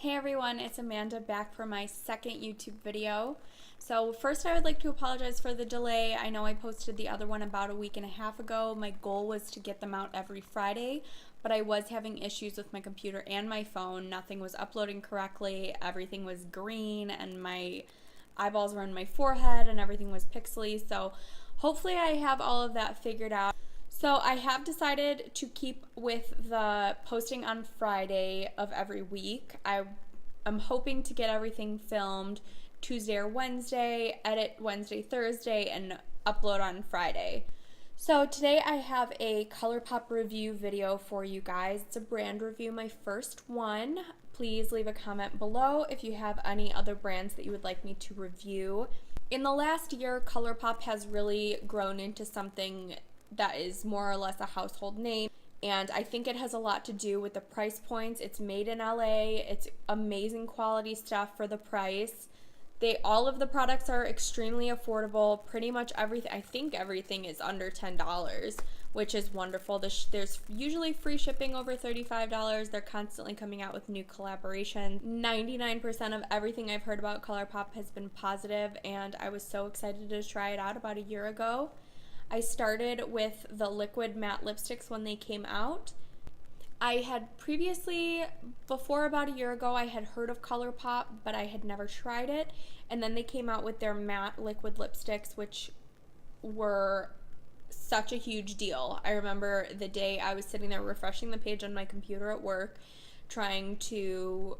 Hey everyone, it's Amanda back for my second YouTube video. So first I would like to apologize for the delay. I know I posted the other one about a week and a half ago. My goal was to get them out every Friday, but I was having issues with my computer and my phone. Nothing was uploading correctly. Everything was green and my eyeballs were on my forehead and everything was pixely. So hopefully I have all of that figured out. So I have decided to keep with the posting on Friday of every week. I'm hoping to get everything filmed Tuesday or Wednesday, edit Wednesday, Thursday, and upload on Friday. So today I have a ColourPop review video for you guys. It's a brand review, my first one. Please leave a comment below if you have any other brands that you would like me to review. In the last year, ColourPop has really grown into something that is more or less a household name, and I think it has a lot to do with the price points. It's made in LA. It's amazing quality stuff for the price. All of the products are extremely affordable. Pretty much everything, I think everything is under $10, which is wonderful. There's usually free shipping over $35. They're constantly coming out with new collaborations. 99% of everything I've heard about ColourPop has been positive, and I was so excited to try it out about a year ago. I started with the liquid matte lipsticks when they came out. I had previously, before about a year ago, I had heard of ColourPop, but I had never tried it. And then they came out with their matte liquid lipsticks, which were such a huge deal. I remember the day I was sitting there refreshing the page on my computer at work, trying to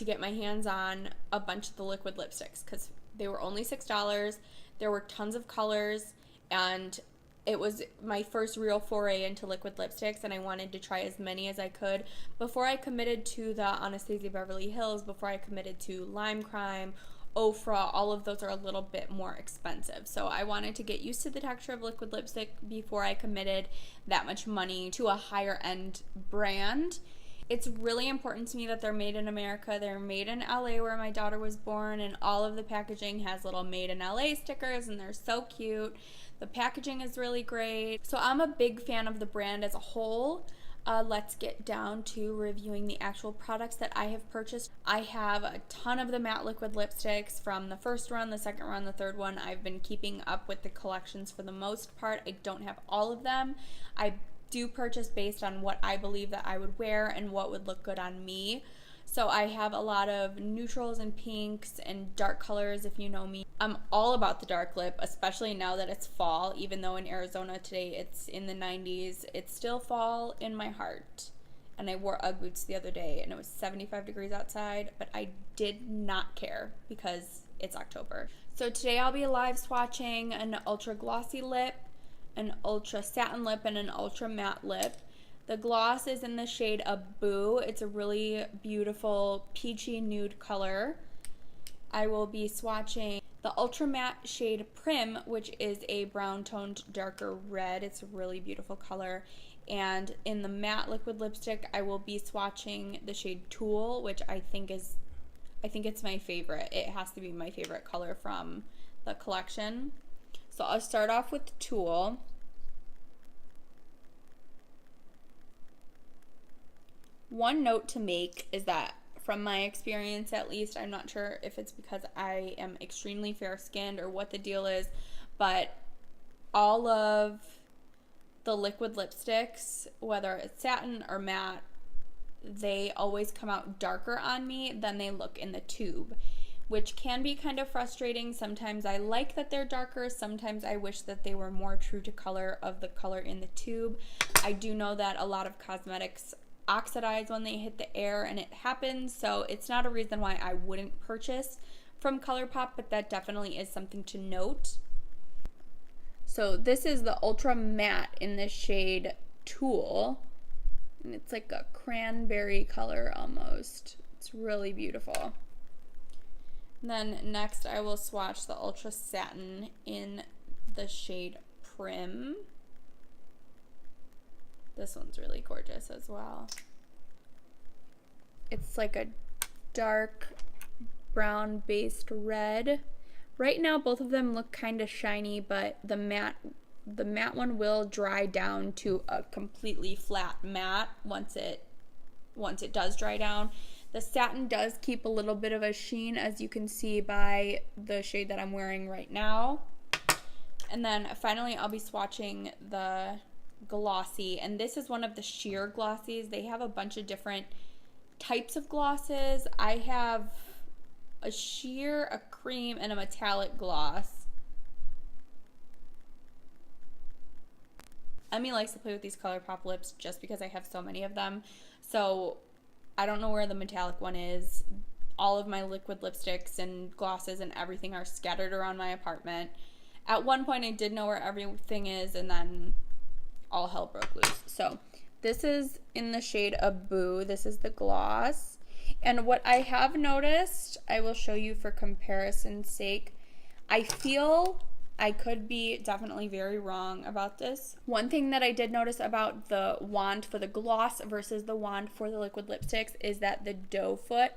get my hands on a bunch of the liquid lipsticks because they were only $6. There were tons of colors, and it was my first real foray into liquid lipsticks, and I wanted to try as many as I could before I committed to the Anastasia Beverly Hills, before I committed to Lime Crime, Ofra. All of those are a little bit more expensive. So I wanted to get used to the texture of liquid lipstick before I committed that much money to a higher end brand. It's really important to me that they're made in America. They're made in LA where my daughter was born, and all of the packaging has little made in LA stickers, and they're so cute. The packaging is really great. So I'm a big fan of the brand as a whole. Let's get down to reviewing the actual products that I have purchased. I have a ton of the matte liquid lipsticks from the first run, the second run, the third one. I've been keeping up with the collections for the most part. I don't have all of them. I do purchase based on what I believe that I would wear and what would look good on me. So I have a lot of neutrals and pinks and dark colors. If you know me, I'm all about the dark lip, especially now that it's fall. Even though in Arizona today it's in the 90s, it's still fall in my heart. And I wore Ugg boots the other day and it was 75 degrees outside, but I did not care because it's October. So today I'll be live swatching an ultra glossy lip, an ultra satin lip, and an ultra matte lip. The gloss is in the shade of Boo. It's a really beautiful peachy nude color. I will be swatching the ultra matte shade Prim, which is a brown toned darker red. It's a really beautiful color. And in the matte liquid lipstick, I will be swatching the shade Tulle, which I think it's my favorite. It has to be my favorite color from the collection. So I'll start off with Tulle. One note to make is that, from my experience at least, I'm not sure if it's because I am extremely fair-skinned or what the deal is, but all of the liquid lipsticks, whether it's satin or matte, they always come out darker on me than they look in the tube, which can be kind of frustrating. Sometimes I like that they're darker. Sometimes I wish that they were more true to color of the color in the tube. I do know that a lot of cosmetics oxidize when they hit the air, and it happens, so it's not a reason why I wouldn't purchase from ColourPop, but that definitely is something to note. So this is the ultra matte in the shade Tulle, and it's like a cranberry color almost. It's really beautiful. And then next I will swatch the ultra satin in the shade Prim. This one's really gorgeous as well. It's like a dark brown based red. Right now both of them look kind of shiny, but the matte one will dry down to a completely flat matte once it does dry down. The satin does keep a little bit of a sheen, as you can see by the shade that I'm wearing right now. And then finally I'll be swatching the glossy, and this is one of the sheer glossies. They have a bunch of different types of glosses. I have a sheer, a cream, and a metallic gloss. Emmy likes to play with these ColourPop lips just because I have so many of them. So I don't know where the metallic one is. All of my liquid lipsticks and glosses and everything are scattered around my apartment. At one point I did know where everything is, and then all hell broke loose. So this is in the shade Boo. This is the gloss. And what I have noticed, I will show you for comparison's sake. I feel I could be definitely very wrong about this. One thing that I did notice about the wand for the gloss versus the wand for the liquid lipsticks is that the doe foot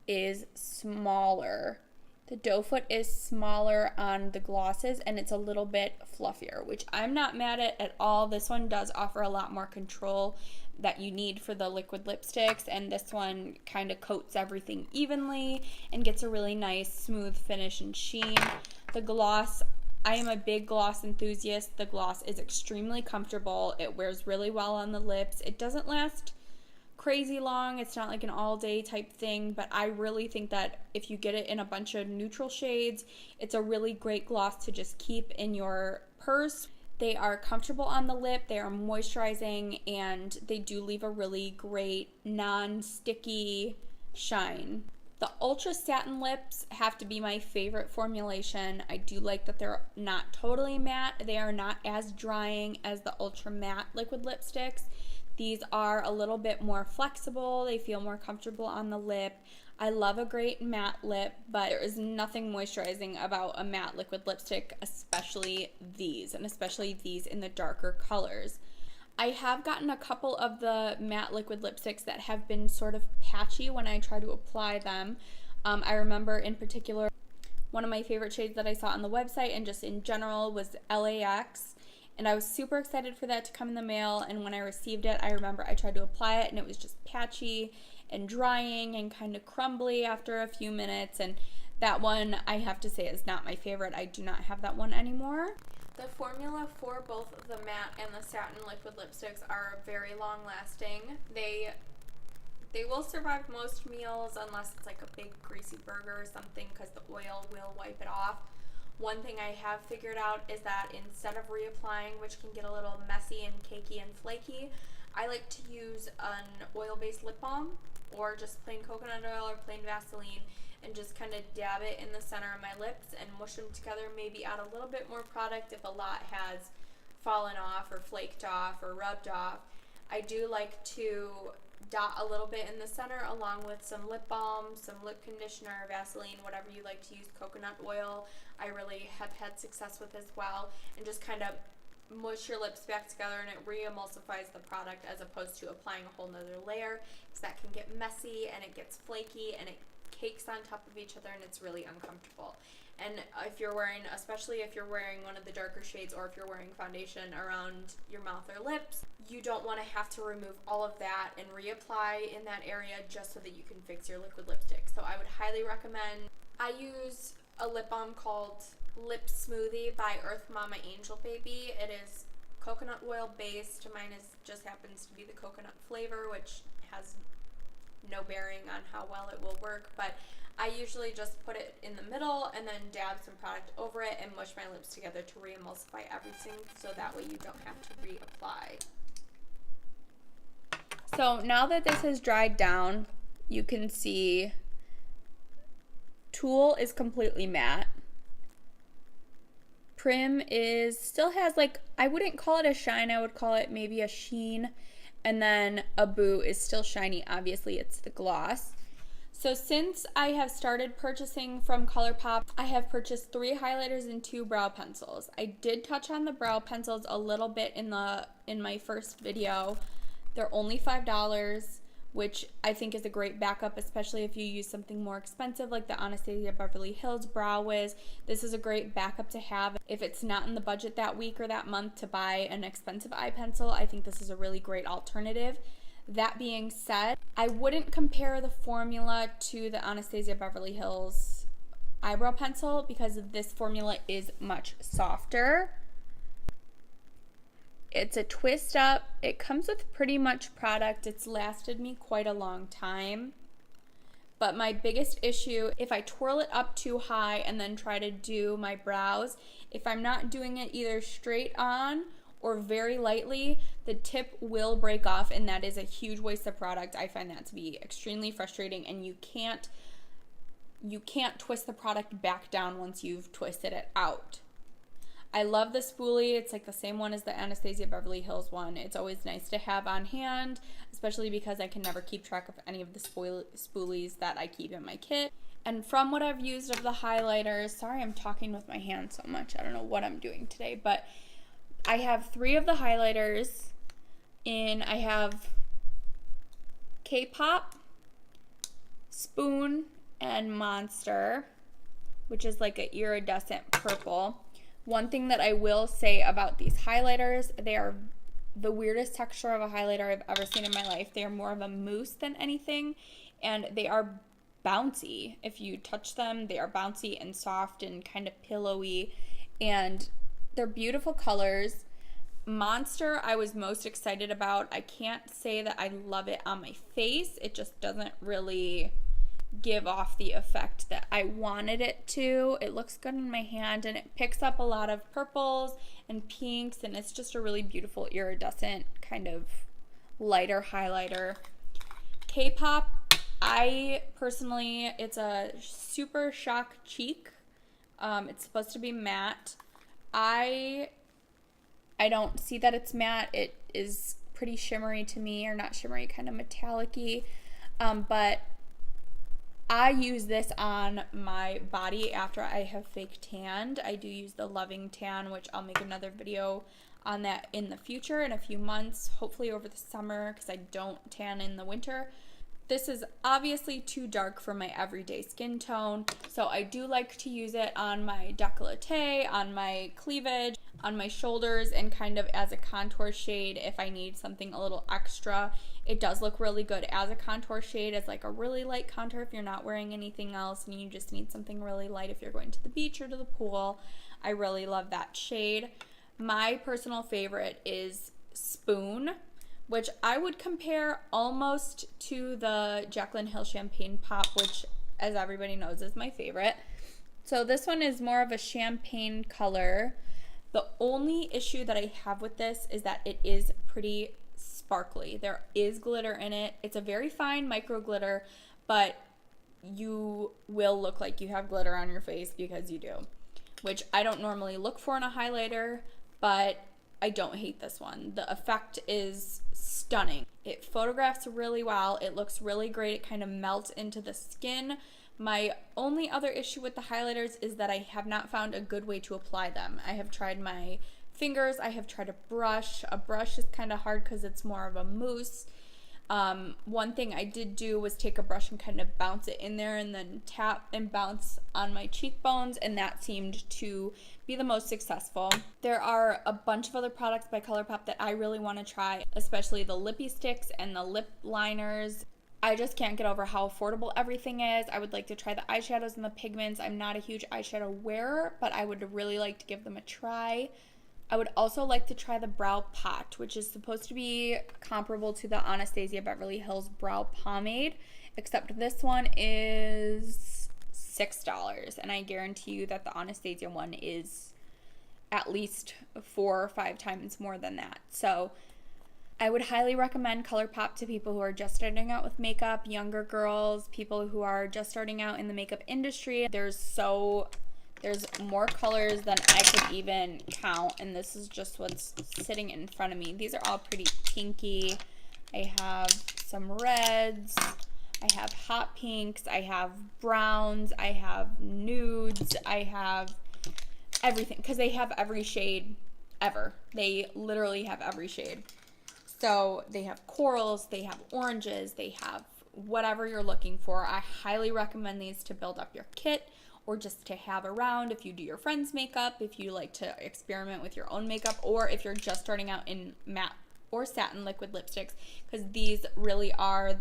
is smaller. The doe foot is smaller on the glosses, and it's a little bit fluffier, which I'm not mad at all. This one does offer a lot more control that you need for the liquid lipsticks, and this one kind of coats everything evenly and gets a really nice smooth finish and sheen. The gloss, I am a big gloss enthusiast. The gloss is extremely comfortable. It wears really well on the lips. It doesn't last crazy long. It's not like an all-day type thing, but I really think that if you get it in a bunch of neutral shades, it's a really great gloss to just keep in your purse. They are comfortable on the lip, they are moisturizing, and they do leave a really great non-sticky shine. The Ultra Satin lips have to be my favorite formulation. I do like that they're not totally matte. They are not as drying as the Ultra Matte liquid lipsticks. These are a little bit more flexible. They feel more comfortable on the lip. I love a great matte lip, but there is nothing moisturizing about a matte liquid lipstick, especially these, and especially these in the darker colors. I have gotten a couple of the matte liquid lipsticks that have been sort of patchy when I try to apply them. I remember in particular, one of my favorite shades that I saw on the website and just in general was LAX. And I was super excited for that to come in the mail, and when I received it, I remember I tried to apply it and it was just patchy and drying and kind of crumbly after a few minutes, and that one I have to say is not my favorite. I do not have that one anymore. The formula for both the matte and the satin liquid lipsticks are very long lasting. They will survive most meals unless it's like a big greasy burger or something, because the oil will wipe it off. One thing I have figured out is that instead of reapplying, which can get a little messy and cakey and flaky, I like to use an oil-based lip balm or just plain coconut oil or plain Vaseline and just kind of dab it in the center of my lips and mush them together, maybe add a little bit more product if a lot has fallen off or flaked off or rubbed off. I do like to dot a little bit in the center along with some lip balm, some lip conditioner, Vaseline, whatever you like to use, coconut oil. I really have had success with as well, and just kind of mush your lips back together, and it re-emulsifies the product as opposed to applying a whole nother layer, because that can get messy and it gets flaky and it cakes on top of each other and it's really uncomfortable. And if you're wearing, especially if you're wearing one of the darker shades or if you're wearing foundation around your mouth or lips, you don't want to have to remove all of that and reapply in that area just so that you can fix your liquid lipstick. So I would highly recommend, I use a lip balm called Lip Smoothie by Earth Mama Angel Baby. It is coconut oil based. Mine just happens to be the coconut flavor, which has no bearing on how well it will work, but I usually just put it in the middle and then dab some product over it and mush my lips together to re-emulsify everything, so that way you don't have to reapply. So now that this has dried down, you can see Tulle is completely matte. Prim still has, like, I wouldn't call it a shine, I would call it maybe a sheen. And then Boo is still shiny, obviously it's the gloss. So since I have started purchasing from ColourPop, I have purchased 3 highlighters and 2 brow pencils. I did touch on the brow pencils a little bit in my first video. They're only $5, which I think is a great backup, especially if you use something more expensive like the Anastasia Beverly Hills Brow Wiz. This is a great backup to have. If it's not in the budget that week or that month to buy an expensive eye pencil, I think this is a really great alternative. That being said, I wouldn't compare the formula to the Anastasia Beverly Hills eyebrow pencil because this formula is much softer. It's a twist up. It comes with pretty much product. It's lasted me quite a long time. But my biggest issue, if I twirl it up too high and then try to do my brows, if I'm not doing it either straight on or very lightly, the tip will break off, and that is a huge waste of product. I find that to be extremely frustrating, and you can't twist the product back down once you've twisted it out. I love the spoolie. It's like the same one as the Anastasia Beverly Hills one. It's always nice to have on hand, especially because I can never keep track of any of the spoolies that I keep in my kit. And from what I've used of the highlighters, sorry I'm talking with my hand so much. I don't know what I'm doing today, but I have 3 of the highlighters I have K-Pop, Spoon, and Monster, which is like an iridescent purple. One thing that I will say about these highlighters, they are the weirdest texture of a highlighter I've ever seen in my life. They are more of a mousse than anything, and they are bouncy. If you touch them, they are bouncy and soft and kind of pillowy, and they're beautiful colors. Monster I was most excited about. I can't say that I love it on my face. It just doesn't really give off the effect that I wanted it to. It looks good in my hand, and it picks up a lot of purples and pinks, and it's just a really beautiful iridescent kind of lighter highlighter. K-Pop, I personally, it's a Super Shock Cheek. It's supposed to be matte. I don't see that it's matte. It is pretty shimmery to me, or not shimmery, kind of metallic-y, but I use this on my body after I have fake tanned. I do use the Loving Tan, which I'll make another video on that in the future, in a few months, hopefully over the summer, because I don't tan in the winter. This is obviously too dark for my everyday skin tone, so I do like to use it on my décolleté, on my cleavage, on my shoulders, and kind of as a contour shade if I need something a little extra. It does look really good as a contour shade, as like a really light contour if you're not wearing anything else and you just need something really light if you're going to the beach or to the pool. I really love that shade. My personal favorite is Spoon, which I would compare almost to the Jaclyn Hill Champagne Pop, which, as everybody knows, is my favorite. So this one is more of a champagne color. The only issue that I have with this is that it is pretty sparkly. There is glitter in it. It's a very fine micro glitter, but you will look like you have glitter on your face because you do, which I don't normally look for in a highlighter, but I don't hate this one. The effect is stunning. It photographs really well. It looks really great. It kind of melts into the skin. My only other issue with the highlighters is that I have not found a good way to apply them. I have tried my fingers. I have tried a brush. A brush is kind of hard because it's more of a mousse. One thing I did do was take a brush and kind of bounce it in there and then tap and bounce on my cheekbones, and that seemed to be the most successful. There are a bunch of other products by ColourPop that I really want to try, especially the lippy sticks and the lip liners. I just can't get over how affordable everything is. I would like to try the eyeshadows and the pigments. I'm not a huge eyeshadow wearer, but I would really like to give them a try. I would also like to try the Brow Pot, which is supposed to be comparable to the Anastasia Beverly Hills Brow Pomade, except this one is $6, and I guarantee you that the Anastasia one is at least 4 or 5 times more than that. So I would highly recommend ColourPop to people who are just starting out with makeup, younger girls, people who are just starting out in the makeup industry. There's more colors than I could even count, and this is just what's sitting in front of me. These are all pretty pinky. I have some reds, I have hot pinks, I have browns, I have nudes, I have everything, because they have every shade ever. They literally have every shade. So they have corals, they have oranges, they have whatever you're looking for. I highly recommend these to build up your kit, or just to have around if you do your friend's makeup, if you like to experiment with your own makeup, or if you're just starting out in matte or satin liquid lipsticks, because these really are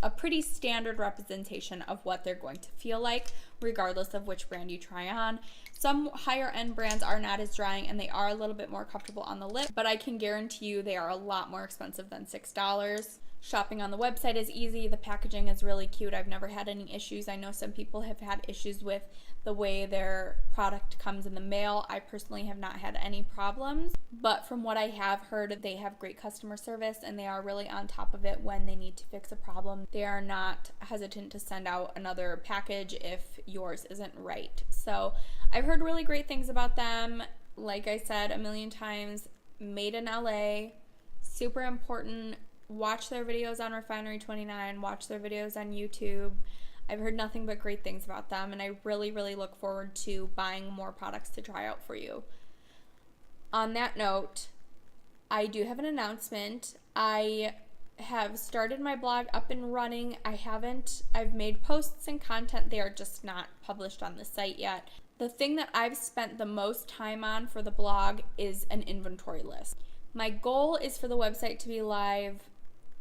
a pretty standard representation of what they're going to feel like regardless of which brand you try on. Some higher end brands are not as drying and they are a little bit more comfortable on the lip, but I can guarantee you they are a lot more expensive than $6. Shopping on the website is easy. The packaging is really cute. I've never had any issues. I know some people have had issues with the way their product comes in the mail. I personally have not had any problems, but from what I have heard, they have great customer service and they are really on top of it when they need to fix a problem. They are not hesitant to send out another package if yours isn't right. So I've heard really great things about them. Like I said a million times, made in LA, super important. Watch their videos on Refinery29, watch their videos on YouTube. I've heard nothing but great things about them, and I really, really look forward to buying more products to try out for you. On that note, I do have an announcement. I have started my blog up and running. I've made posts and content. They are just not published on the site yet. The thing that I've spent the most time on for the blog is an inventory list. My goal is for the website to be live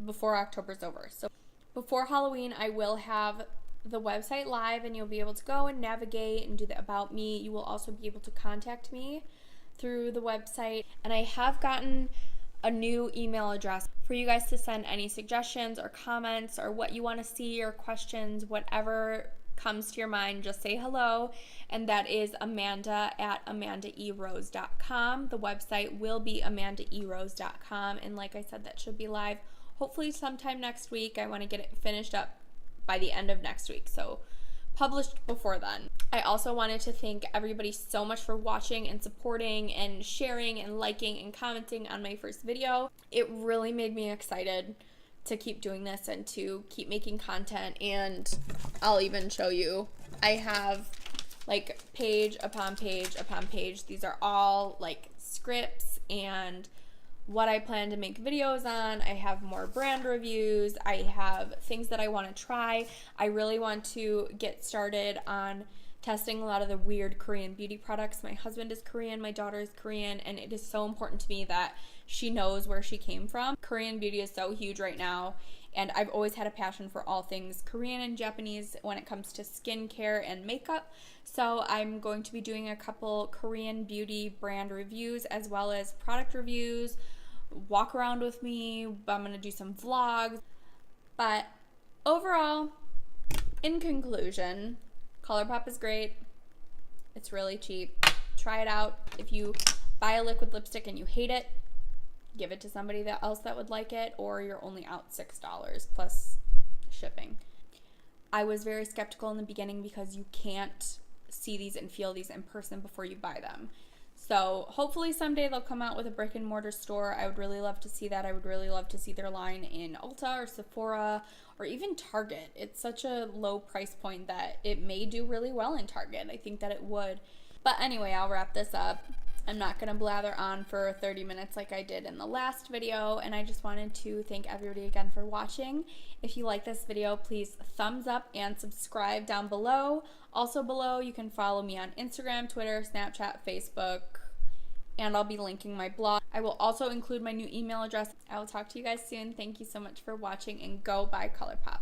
before October's over. So before Halloween, I will have the website live and you'll be able to go and navigate and do the About Me. You will also be able to contact me through the website. And I have gotten a new email address for you guys to send any suggestions or comments or what you want to see or questions, whatever comes to your mind, just say hello. And that is amanda@amandaerose.com. The website will be amandaerose.com. And like I said, that should be live hopefully sometime next week. I want to get it finished up by the end of next week, so published before then. I also wanted to thank everybody so much for watching and supporting and sharing and liking and commenting on my first video. It really made me excited to keep doing this and to keep making content, and I'll even show you. I have like page upon page upon page. These are all like scripts and what I plan to make videos on. I have more brand reviews. I have things that I want to try. I really want to get started on testing a lot of the weird Korean beauty products. My husband is Korean, my daughter is Korean, and it is so important to me that she knows where she came from. Korean beauty is so huge right now, and I've always had a passion for all things Korean and Japanese when it comes to skincare and makeup. So I'm going to be doing a couple Korean beauty brand reviews as well as product reviews. Walk around with me. I'm going to do some vlogs. But overall, in conclusion, ColourPop is great. It's really cheap. Try it out. If you buy a liquid lipstick and you hate it, give it to somebody else that would like it, or you're only out $6 plus shipping. I was very skeptical in the beginning because you can't see these and feel these in person before you buy them. So hopefully someday they'll come out with a brick and mortar store. I would really love to see that. I would really love to see their line in Ulta or Sephora or even Target. It's such a low price point that it may do really well in Target. I think that it would. But anyway, I'll wrap this up. I'm not going to blather on for 30 minutes like I did in the last video, and I just wanted to thank everybody again for watching. If you like this video, please thumbs up and subscribe down below. Also below, you can follow me on Instagram, Twitter, Snapchat, Facebook, and I'll be linking my blog. I will also include my new email address. I will talk to you guys soon. Thank you so much for watching, and go buy ColourPop.